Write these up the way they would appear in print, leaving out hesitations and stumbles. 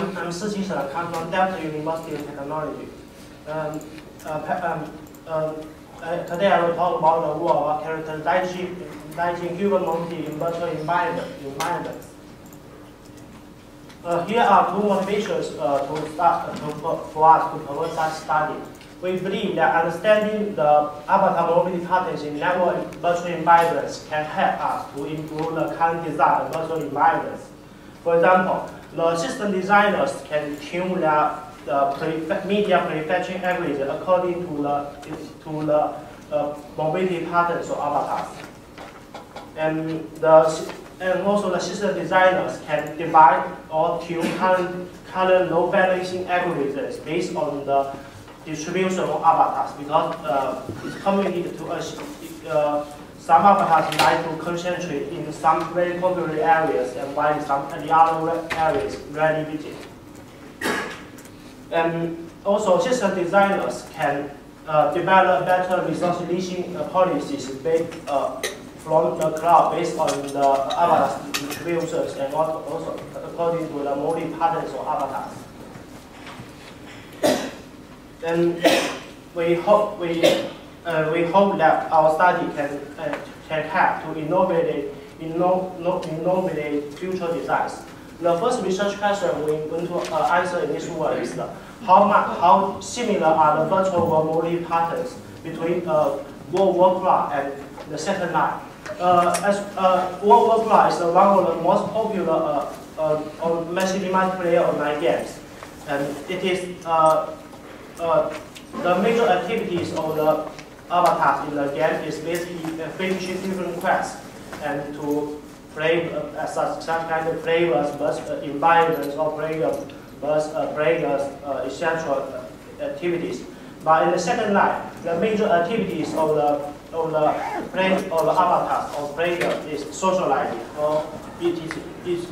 I'm Siqi, come from Delft University of Technology. Today I will talk about the work of characterizing human mobility in virtual environments. Here are two motivations for us to perform such study. We believe that understanding the avatar mobility patterns in network virtual environments can help us to improve the current design of virtual environments. For example, the system designers can tune their media prefetching algorithm according to the mobility patterns of avatars. And also the system designers can divide or tune current load balancing algorithms based on the distribution of avatars, because it's communicated to us. Some avatars like to concentrate in some very popular areas, and while the other areas rarely visited. And also, system designers can develop better resource leasing policies based from the cloud based on the avatars distributions, and also according to the mobility patterns of avatars. And we hope that our study can help to innovate future designs. The first research question we want to answer in this work is how similar are the virtual world mobility patterns between world workflow and the second line. World workflow is one of the most popular massively multiplayer online games, and it is the major activities of the avatars in the game is basically finishing different quests and to play such kind of flavors, environments, or players, etc. activities. But in the second line, the major activities of the avatars or player is socializing, or it is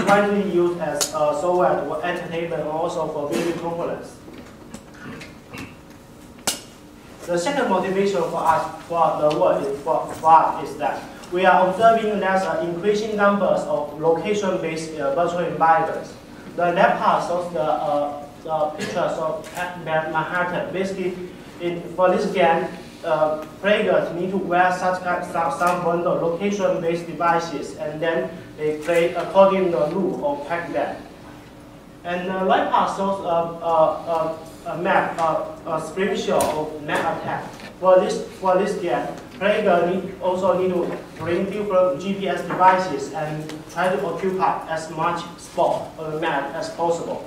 widely used as software for entertainment and also for video conference. The second motivation for us for the work is that we are observing that increasing numbers of location-based virtual environments. The left part shows the pictures of Manhattan. Basically, for this game, players need to wear some bundle location-based devices, and then they play according to the rule of Pac-Man. And the right part shows a map, a screenshot of map attack. For this game, players also need to bring different GPS devices and try to occupy as much spot on the map as possible.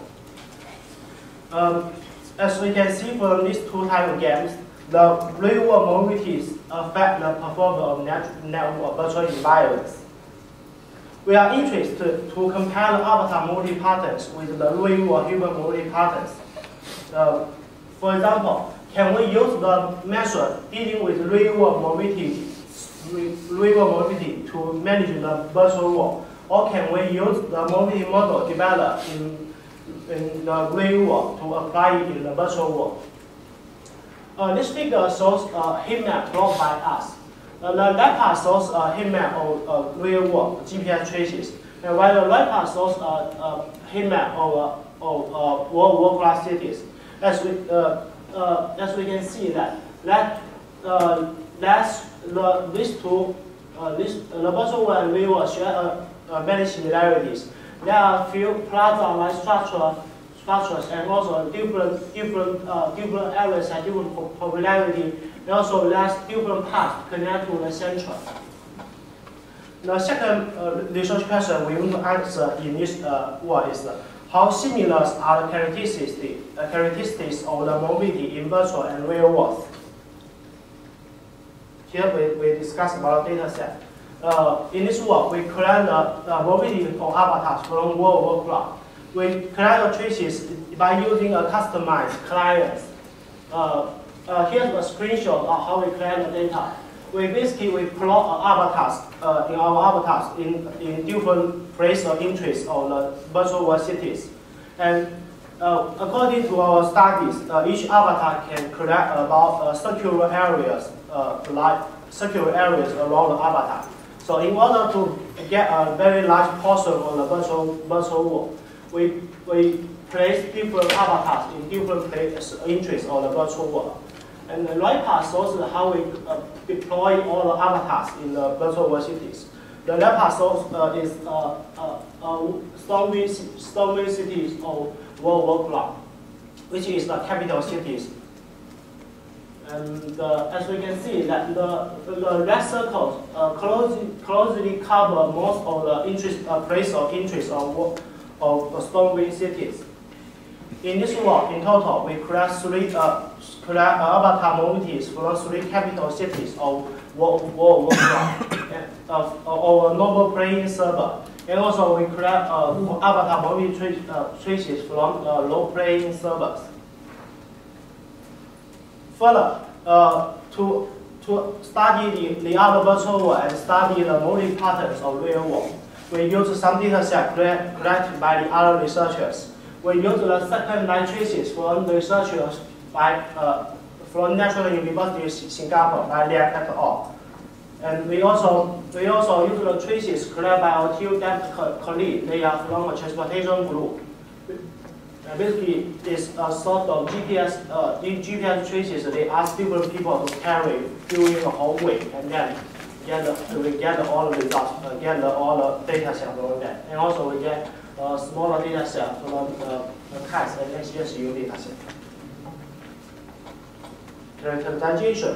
As we can see from these two types of games, the real-world mobilities affect the performance of network virtual environments. We are interested to compare the avatar mobility patterns with the real-world human mobility patterns. For example, can we use the method dealing with real-world mobility to manage the virtual world, or can we use the mobility model developed in the real world to apply it in the virtual world? This figure shows a heat map plotted by us. The left part shows a heat map of real world GPS traces, and while the right part shows a heat map of world-class cities. As we can see the virtual world and real world share many similarities. There are few plaza-like structures, and also different areas have different popularity, and also there's different paths connect to the center. The second research question we want to answer in this work is how similar are the characteristics of the mobility in virtual and real world. Here we discuss about data set. In this work, we collect the mobility of avatars from world workflow. We collect the traces by using a customized client. Here's a screenshot of how we collect the data. We plot avatars in our avatars in different places of interest of the virtual world cities. And according to our studies, each avatar can collect about circular areas, around the avatar. So in order to get a very large portion of the virtual world, we place different avatars in different entries of the virtual world. And the right part shows how we deploy all the avatars in the virtual world cities. The left part shows is Stormwind cities of World Cloud, which is the capital cities. And as we can see, that the red circles closely cover most of the place of interest of Stormwind cities. In this world, in total, we create avatar mobilities from 3 capital cities of World Cloud of our normal playing server. And also, we create avatar mobility traces from low playing servers. Further, to study the other virtual world and study the mobility patterns of real world, we use some data set collected by the other researchers. We use the second line traces from researchers from National University of Singapore by Liang et al. And we also use the traces collected by our Delft colleague. They are from a transportation group. Basically, it's a sort of GPS traces. They ask different people to carry during the whole week, and then we get all the results, get all the data set from that. And also we get a smaller data set from the CAS and SGSU data set. Characterization.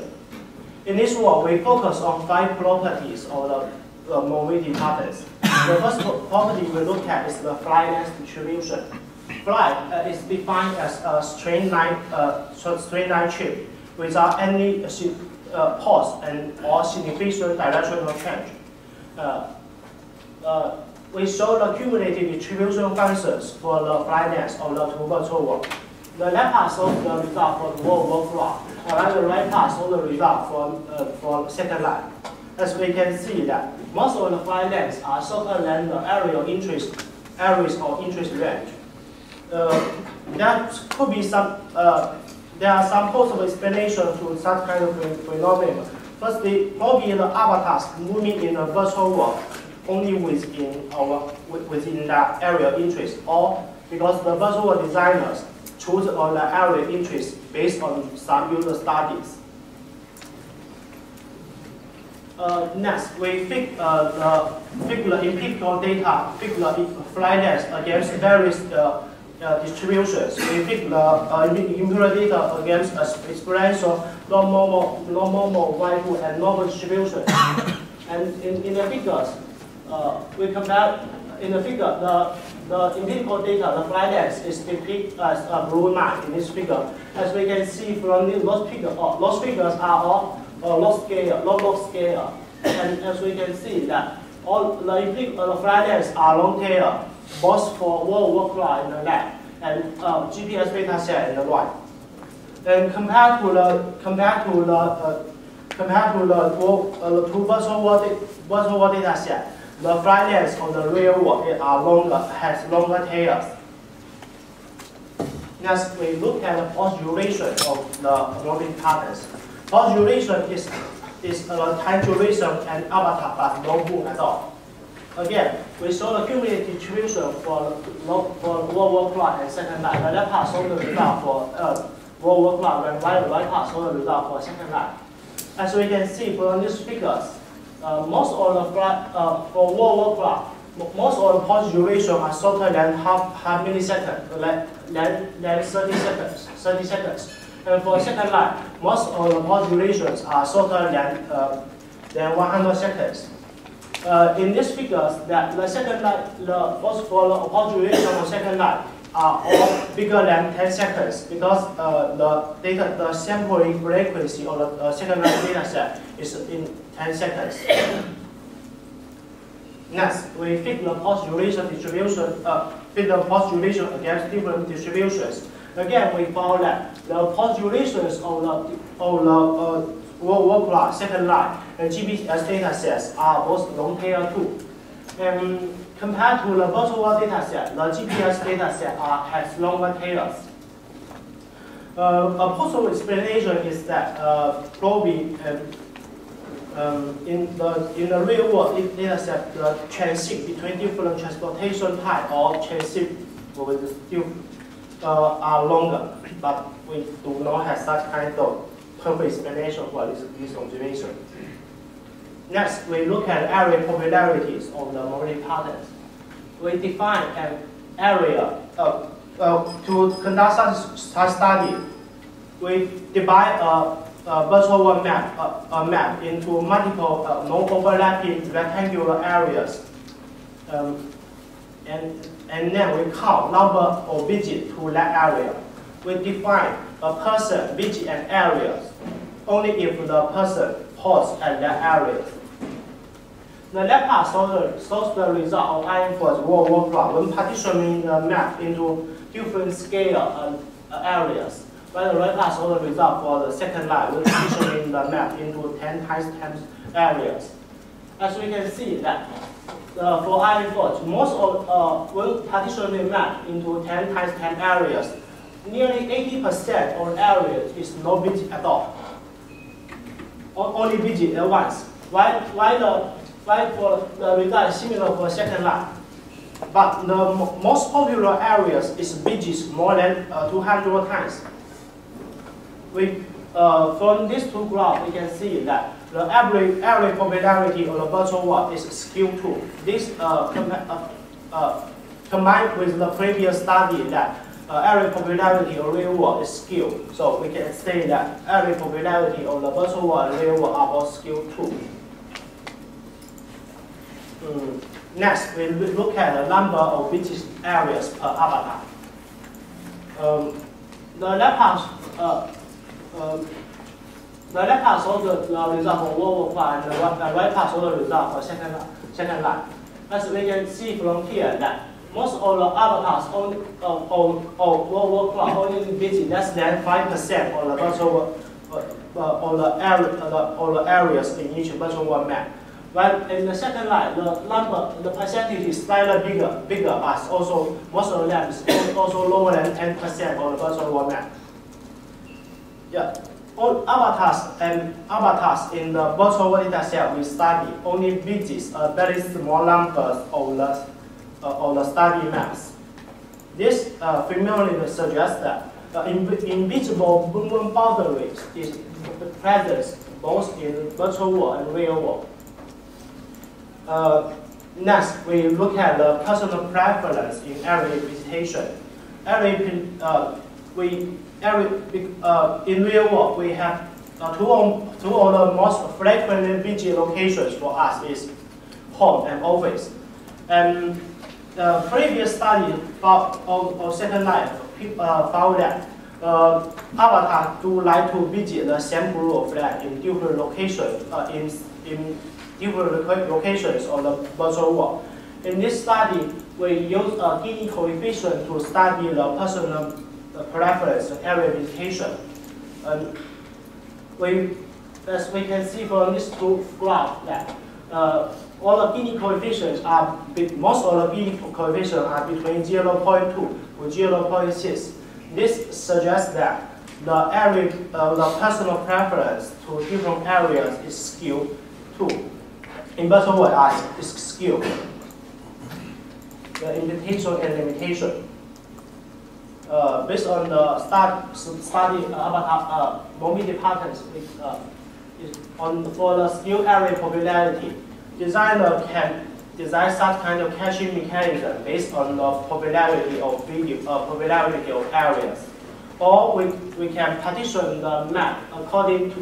In this work, we focus on 5 properties of the mobility patterns. The first property we look at is the flight length distribution. Flight is defined as a straight line trip without any pause or significant directional change. We show the cumulative distribution functions for the flight length of the 2 virtual worlds. The left part shows the result for the World Cloud, while the right part shows the result for second line. As we can see that most of the flight lengths are shorter than the areas of interest range. There could be some. There are some possible explanations to such kind of phenomenon. Firstly, probably the avatars moving in the virtual world only within that area of interest, or because the virtual world designers choose on the area of interest based on some user studies. Next, we figure the empirical data, figure the flight length against various distributions. We pick the empirical data against experiential, non-normal, wide and normal distribution. And in the figures, we compare. In the figure, the empirical data, the flight length is depicted as a blue line in this figure. As we can see from those figures are all log scale. And as we can see that all the flight lengths are long tail, both for World Cloud in the left and GPS data set in the right. And compared to the 2 virtual world data set, the flight lengths of the real world has longer tails. Next, we look at the pause duration of the mobility patterns. Pause duration is time duration and avatar but no move at all. Again, we show the cumulative distribution for World Cloud and second line. The left part shows the result for World Cloud, and the right part shows the result for second line. As we can see from these figures, most of the for World Cloud, most of the pause duration are shorter than half millisecond, than 30 seconds. And for second line, most of the pause durations are shorter than 100 seconds. In these figures, that the second line, the pause duration of second line are all bigger than 10 seconds because the sampling frequency of the second line data set is in 10 seconds. Next, we fit the pause duration distribution, against different distributions. Again, we found that the pause durations of the World Cloud second line and GPS data sets are both long tail too. And compared to the virtual world data set, the GPS data set has longer tails. A possible explanation is that probably in the real world data set, the transit between different transportation type or transit with still are longer, but we do not have such kind of perfect explanation for this observation. Next, we look at area popularities of the mobility patterns. We define an area to conduct such study. We divide a virtual world map, a map into multiple non-overlapping rectangular areas, and then we count number of visits to that area. We define a person, visit, and areas only if the person paused at that area. The left part shows the result of IM4's world workflow when partitioning the map into different scale areas, while the right part shows the result for the second line when partitioning the map into 10 times 10 areas. As we can see that for IM4, most of when partitioning the map into 10 times 10 areas, nearly 80% of areas is no visit at all. Only visit at once. Why for the result is similar for second line. But the most popular areas is visits more than 200 times. From these two graphs, we can see that the average popularity of the virtual world is skewed to. This combined with the previous study that area popularity of real world is skewed. So we can say that area popularity of the virtual world and real world are both skewed too. Next, we look at the number of visit areas per avatar. The left part shows the result for world workflow, and the right part shows the result for second line. As we can see from here that most of the avatars of world workflow only visit less than 5% of the virtual of the areas in each virtual world map. But in the second line, the percentage is slightly bigger, but also most of them is also lower than 10% of the virtual world map. Yeah, all avatars in the virtual world dataset we study only visits a very small number of the study maps. This phenomenon suggests that the invisible movement boundaries is present both in virtual world and real world. Next, we look at the personal preference in area visitation. In real world, we have two of the most frequently visit locations for us is home and office. And the previous study of second line found that avatars do like to visit the same group of flags in different locations in different locations of the virtual world. In this study, we use a Gini coefficient to study the personal preference and area visitation. As we can see from this two graphs, that all the Gini coefficients are most of the Gini coefficients are between 0.2 to 0.6. This suggests that the area, the personal preference to different areas is skewed too. In virtual world, is skewed. The invitation and limitation. Based on the study about mobility patterns, for the skewed area popularity, designer can design such kind of caching mechanism based on the popularity of areas, or we can partition the map according to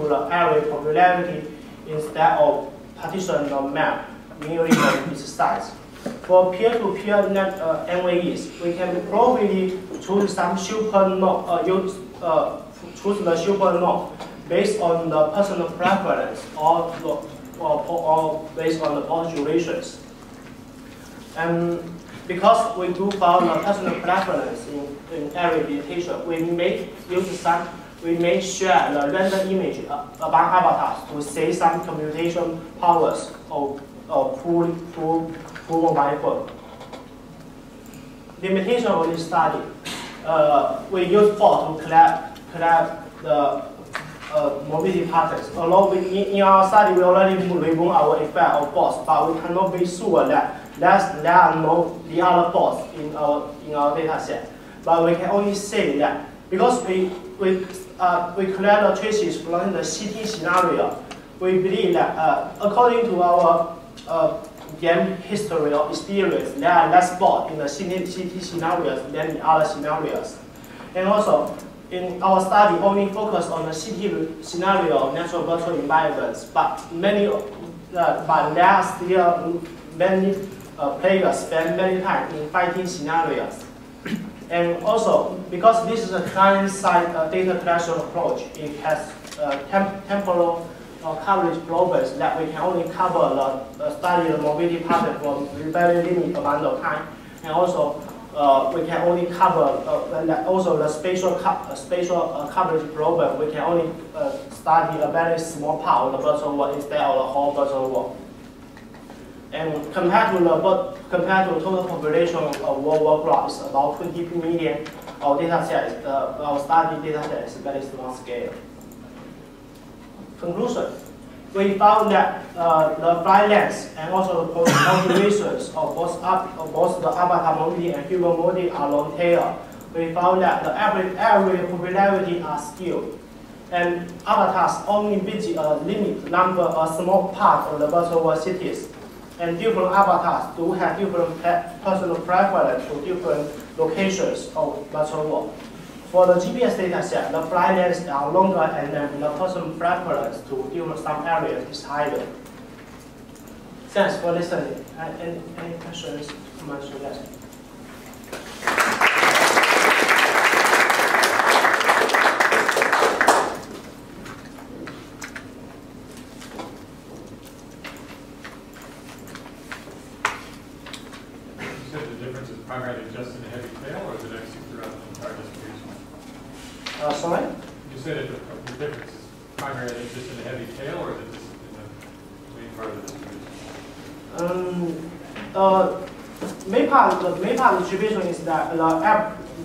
the area popularity instead of partition the map merely on its size. For peer-to-peer MVEs, we can probably choose some super node, choose the super node based on the personal preference or based on the pause durations. And because we do found the personal preference in area visitation, we may share the random image among avatars to save some computation powers of full mobile phone. Limitation of this study. We use for to collect the mobility patterns. Although in our study we already remove our effect of force, but we cannot be sure that there are no the other bots in our data set. But we can only say that because we collect the traces from the Siqi scenario, we believe that according to our game history or experience, there are less bots in the Siqi scenarios than the other scenarios. And also, in our study, only focus on the Siqi scenario of natural virtual environments, but but there are still many players spend many time in fighting scenarios. And also, because this is a client-side data collection approach, it has temporal coverage problems that we can only cover study the mobility pattern for a very limited amount of time. And also, we can only cover also the spatial coverage problem. We can only study a very small part of the virtual world instead of the whole virtual world. And compared to total population of world graphs, about 20 million, our data set, our study data set is very small scale. Conclusion: we found that the flight length and also the observations of both the avatar mobility and human mobility are long tail. We found that the average area popularity are skewed, and avatars only visit a limited number, a small part of the virtual world cities. And different avatars do have different personal preference to different locations of virtual world. For the GPS data set, the flight lengths are longer and then the personal preference to different some areas is higher. Thanks for listening. Any questions? Comments to that? Primarily just in the heavy tail, or is it actually throughout the entire distribution? Sorry? You said that the difference is primarily just in the heavy tail, or is it just in the main part of the distribution? The main part of distribution is that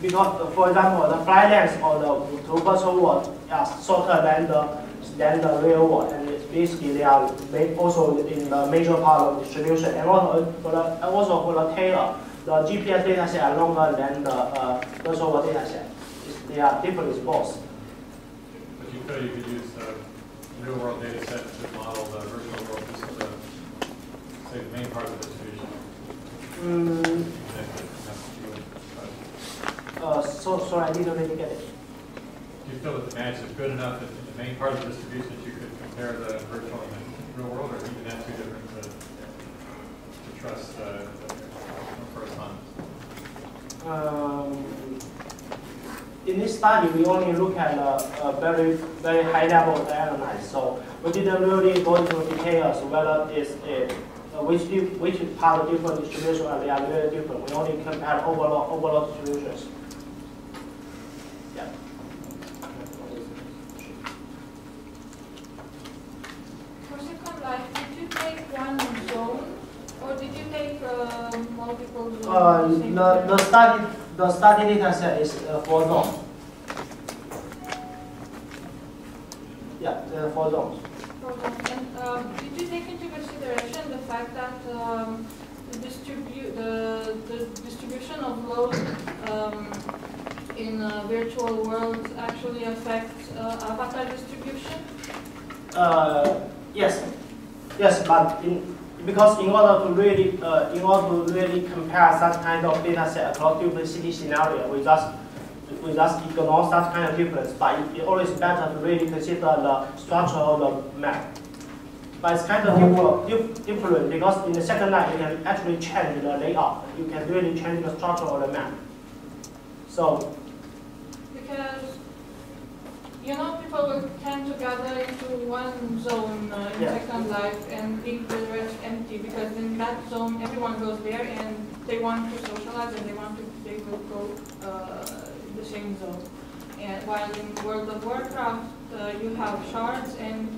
because, for example, the flight length of the virtual world is shorter than the real world, and it's basically they are also in the major part of distribution, and also for the tail. The GPS data set are longer than the virtual world data set. They are different in both. But you could use real world data set to model the virtual world, just for the, say, the main part of the distribution. Sorry, I didn't really get it. Do you feel that the match is good enough in the main part of the distribution that you could compare the virtual and the real world, or even that's too different to trust in this study, we only look at a very, very high level of analysis. So we didn't really go into details whether it's which part of different distribution are they are very different. We only compare overall distributions. Yeah. For Second Life, did you take one zone? Or did you take multiple zones? The study data set is 4 zones. Yeah, there are 4 zones. And did you take into consideration the fact that the distribution of load in virtual worlds actually affects avatar distribution? Yes, but because in order to really compare such kind of data set across different city scenarios, we just ignore such kind of difference. But it's always better to really consider the structure of the map. But it's kind of different because in the second line you can actually change the layout. You can really change the structure of the map. So because people will tend to gather into one zone in Second Life and leave the rest empty, because in that zone everyone goes there and they want to socialize and they will go the same zone. And while in World of Warcraft you have shards, and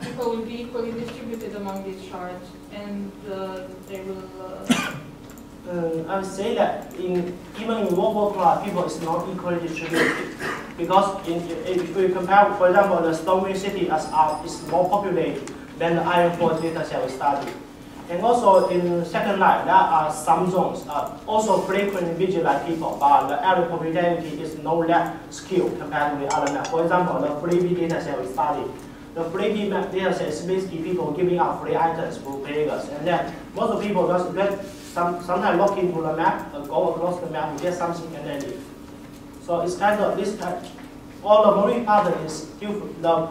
people will be equally distributed among these shards, and they will. I would say that even in World of Warcraft, people is not equally distributed. Because if we compare, for example, the Stormwind City is more populated than the Iron Forge data set we studied. And also in Second Life, there are some zones also frequently visualize people, but the area popularity is no less skilled compared with other maps. For example, the freebie dataset we studied. The freebie map dataset is basically people giving out free items to players, and then most of people just sometimes log into the map, go across the map, get something, and then leave. So it's kind of this type. All the moving pattern is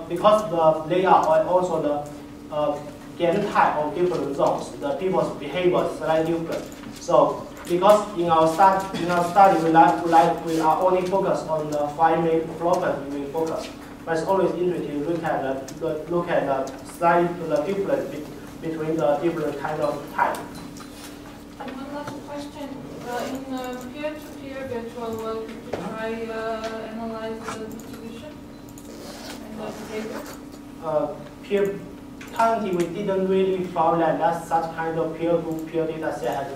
because the layout and also the game type of different zones, the people's behavior is slightly different. So because in our study we are only focused on the 5 main properties we focus. But it's always interesting to look at the difference between the different kind of type. And one last question. In peer-to-peer virtual world, did you try analyze the distribution and the behavior? Currently, we didn't really found that such kind of peer-to-peer data set has,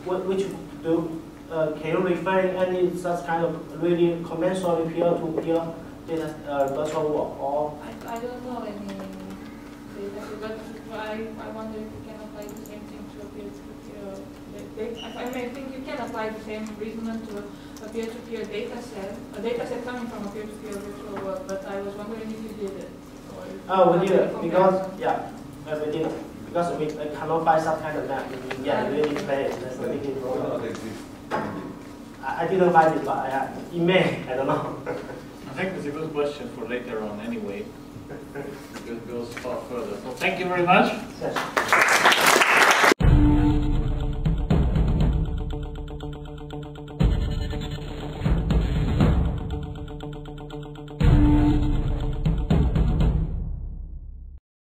which do, can you refer any such kind of really conventional peer-to-peer data virtual world? Or? I don't know any data, but I wonder if you can apply the same thing to a peer-to-peer. I think you can apply the same reasoning to a peer-to-peer data set coming from a peer-to-peer virtual world, but I was wondering if you did it. We did it because, we did it. Because we cannot find some kind of map. Really play it. That's the big problem. I didn't find it, but it may, I don't know. I think it's a good question for later on anyway. It goes far further. So thank you very much. Yes.